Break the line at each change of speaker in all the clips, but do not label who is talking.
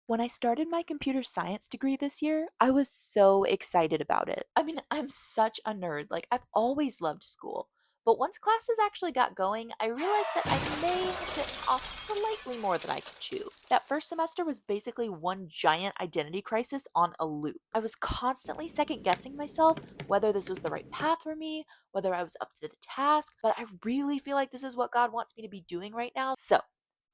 When I started my computer science degree this year, I was so excited about it. I mean, I'm such a nerd. Like, I've always loved school. But once classes actually got going, I realized that I may have bitten off slightly more than I could chew. That first semester was basically one giant identity crisis on a loop. I was constantly second guessing myself whether this was the right path for me, whether I was up to the task, but I really feel like this is what God wants me to be doing right now. So,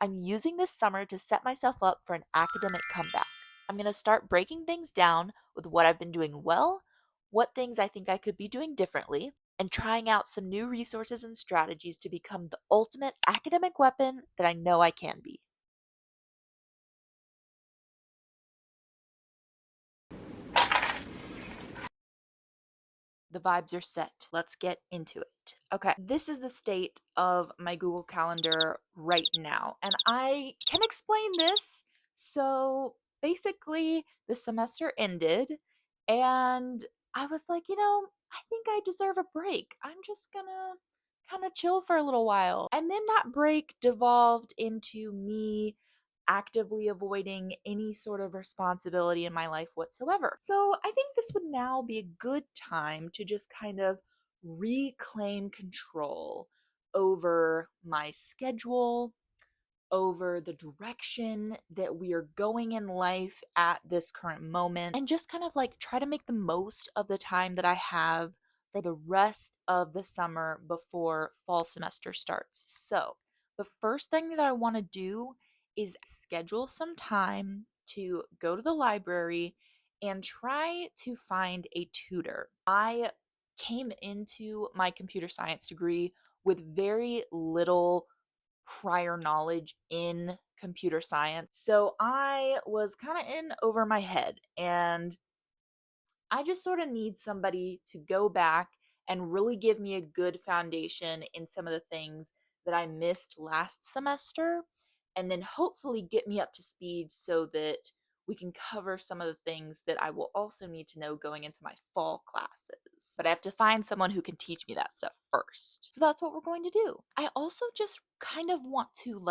I'm using this summer to set myself up for an academic comeback. I'm going to start breaking things down with what I've been doing well, what things I think I could be doing differently, and trying out some new resources and strategies to become the ultimate academic weapon that I know I can be. The vibes are set. Let's get into it. Okay, this is the state of my Google Calendar right now, and I can explain this. So basically, the semester ended, and I was like, I think I deserve a break. I'm just gonna kind of chill for a little while. And then that break devolved into me actively avoiding any sort of responsibility in my life whatsoever. So I think this would now be a good time to just kind of reclaim control over my schedule, over the direction that we are going in life at this current moment, and just kind of like try to make the most of the time that I have for the rest of the summer before fall semester starts. So, the first thing that I want to do is schedule some time to go to the library and try to find a tutor. I came into my computer science degree with very little prior knowledge in computer science. So I was kind of in over my head, and I just sort of need somebody to go back and really give me a good foundation in some of the things that I missed last semester, and then hopefully get me up to speed so that we can cover some of the things that I will also need to know going into my fall classes. But I have to find someone who can teach me that stuff first. So that's what we're going to do. I also just kind of want to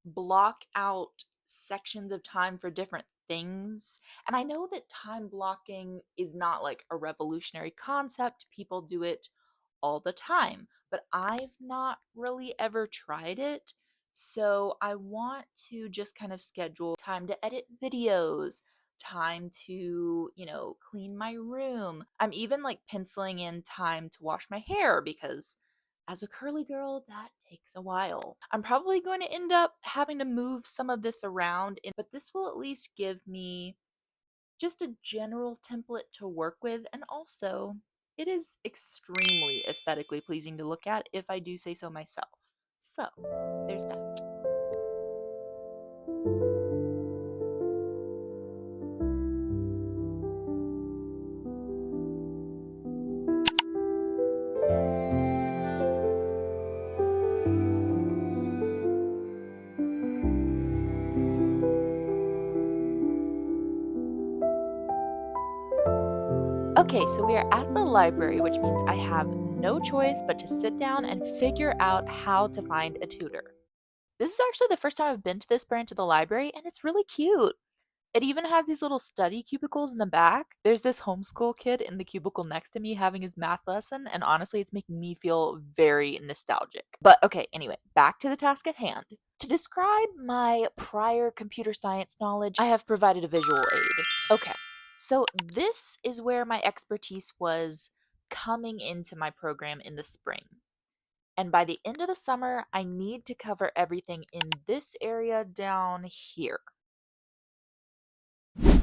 block out sections of time for different things. And I know that time blocking is not like a revolutionary concept, people do it all the time, but I've not really ever tried it. So I want to just kind of schedule time to edit videos, time to, clean my room. I'm even like penciling in time to wash my hair because as a curly girl, that takes a while. I'm probably going to end up having to move some of this around, but this will at least give me just a general template to work with, and also it is extremely aesthetically pleasing to look at if I do say so myself. So, there's that. Okay, so we are at the library, which means I have no choice but to sit down and figure out how to find a tutor. This is actually the first time I've been to this branch of the library, and it's really cute. It even has these little study cubicles in the back. There's this homeschool kid in the cubicle next to me having his math lesson, and honestly, it's making me feel very nostalgic. But okay, anyway, back to the task at hand. To describe my prior computer science knowledge, I have provided a visual aid. Okay, so this is where my expertise was coming into my program in the spring. And by the end of the summer, I need to cover everything in this area down here. And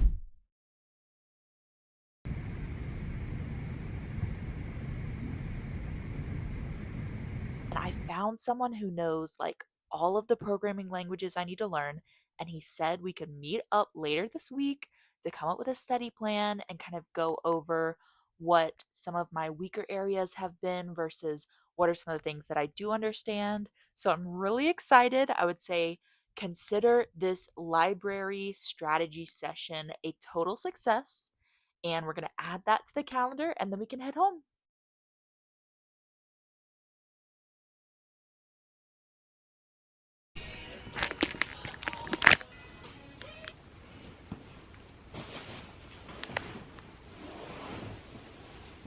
I found someone who knows like all of the programming languages I need to learn. And he said we could meet up later this week to come up with a study plan and kind of go over what some of my weaker areas have been versus what are some of the things that I do understand. So I'm really excited. I would say consider this library strategy session a total success. And we're going to add that to the calendar and then we can head home.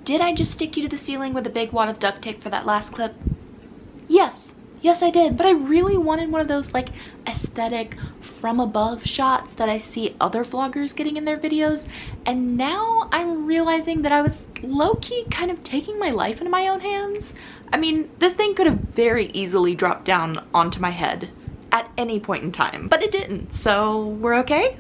Did I just stick you to the ceiling with a big wad of duct tape for that last clip? Yes. Yes, I did. But I really wanted one of those like aesthetic from above shots that I see other vloggers getting in their videos. And now I'm realizing that I was low-key kind of taking my life into my own hands. I mean, this thing could have very easily dropped down onto my head at any point in time, but it didn't, so we're okay.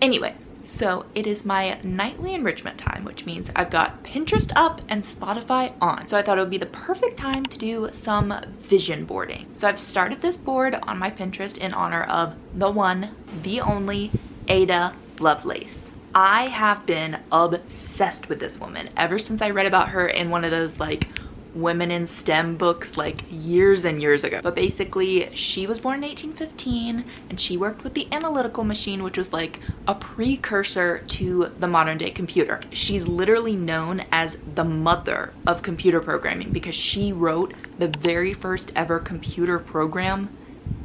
Anyway, so it is my nightly enrichment time, which means I've got Pinterest up and Spotify on. So I thought it would be the perfect time to do some vision boarding. So I've started this board on my Pinterest in honor of the one, the only, Ada Lovelace. I have been obsessed with this woman ever since I read about her in one of those like women in STEM books like years and years ago. But basically she was born in 1815 and she worked with the analytical machine, which was like a precursor to the modern day computer. She's literally known as the mother of computer programming because she wrote the very first ever computer program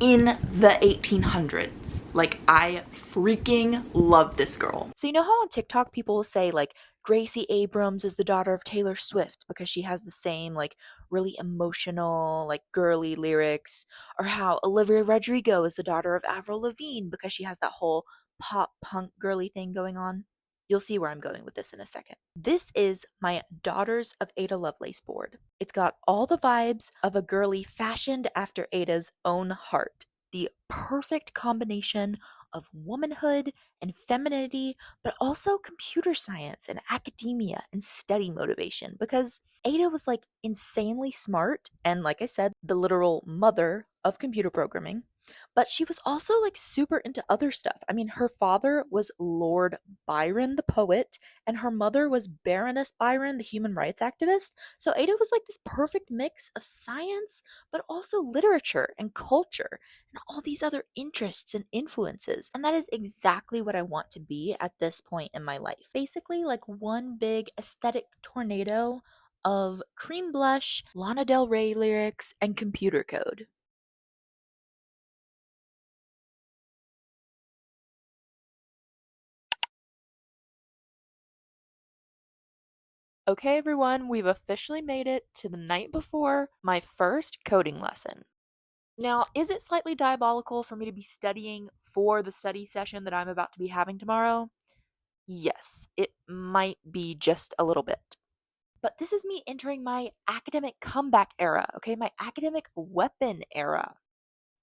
in the 1800s. Like, I freaking love this girl.
So you know how on TikTok people will say like Gracie Abrams is the daughter of Taylor Swift because she has the same like really emotional, like girly lyrics, or how Olivia Rodrigo is the daughter of Avril Lavigne because she has that whole pop punk girly thing going on? You'll see where I'm going with this in a second. This is my Daughters of Ada Lovelace board. It's got all the vibes of a girly fashioned after Ada's own heart. The perfect combination of womanhood and femininity, but also computer science and academia and study motivation, because Ada was like insanely smart and, like I said, the literal mother of computer programming. But she was also like super into other stuff. I mean, her father was Lord Byron, the poet, and her mother was Baroness Byron, the human rights activist. So Ada was like this perfect mix of science, but also literature and culture and all these other interests and influences. And that is exactly what I want to be at this point in my life. Basically, like one big aesthetic tornado of cream blush, Lana Del Rey lyrics, and computer code. Okay, everyone, we've officially made it to the night before my first coding lesson. Now, is it slightly diabolical for me to be studying for the study session that I'm about to be having tomorrow? Yes, it might be just a little bit. But this is me entering my academic comeback era, okay? My academic weapon era.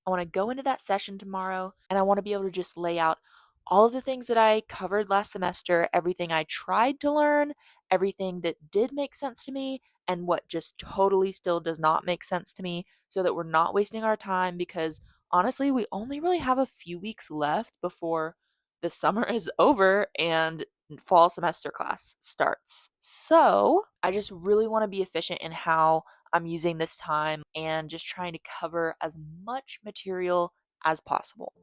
I want to go into that session tomorrow and I want to be able to just lay out all of the things that I covered last semester, everything I tried to learn, everything that did make sense to me, and what just totally still does not make sense to me, so that we're not wasting our time, because honestly, we only really have a few weeks left before the summer is over and fall semester class starts. So I just really want to be efficient in how I'm using this time and just trying to cover as much material as possible.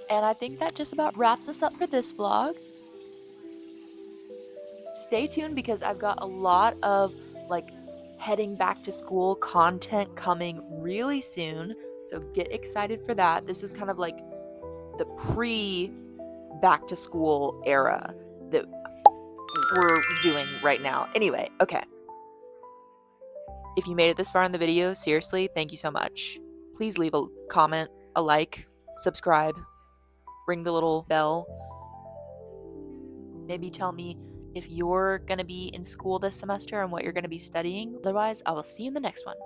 And I think that just about wraps us up for this vlog. Stay tuned because I've got a lot of like heading back to school content coming really soon. So get excited for that. This is kind of like the pre back to school era that we're doing right now. Anyway, okay. If you made it this far in the video, seriously, thank you so much. Please leave a comment, a like, subscribe, ring the little bell. Maybe tell me if you're going to be in school this semester and what you're going to be studying. Otherwise, I will see you in the next one.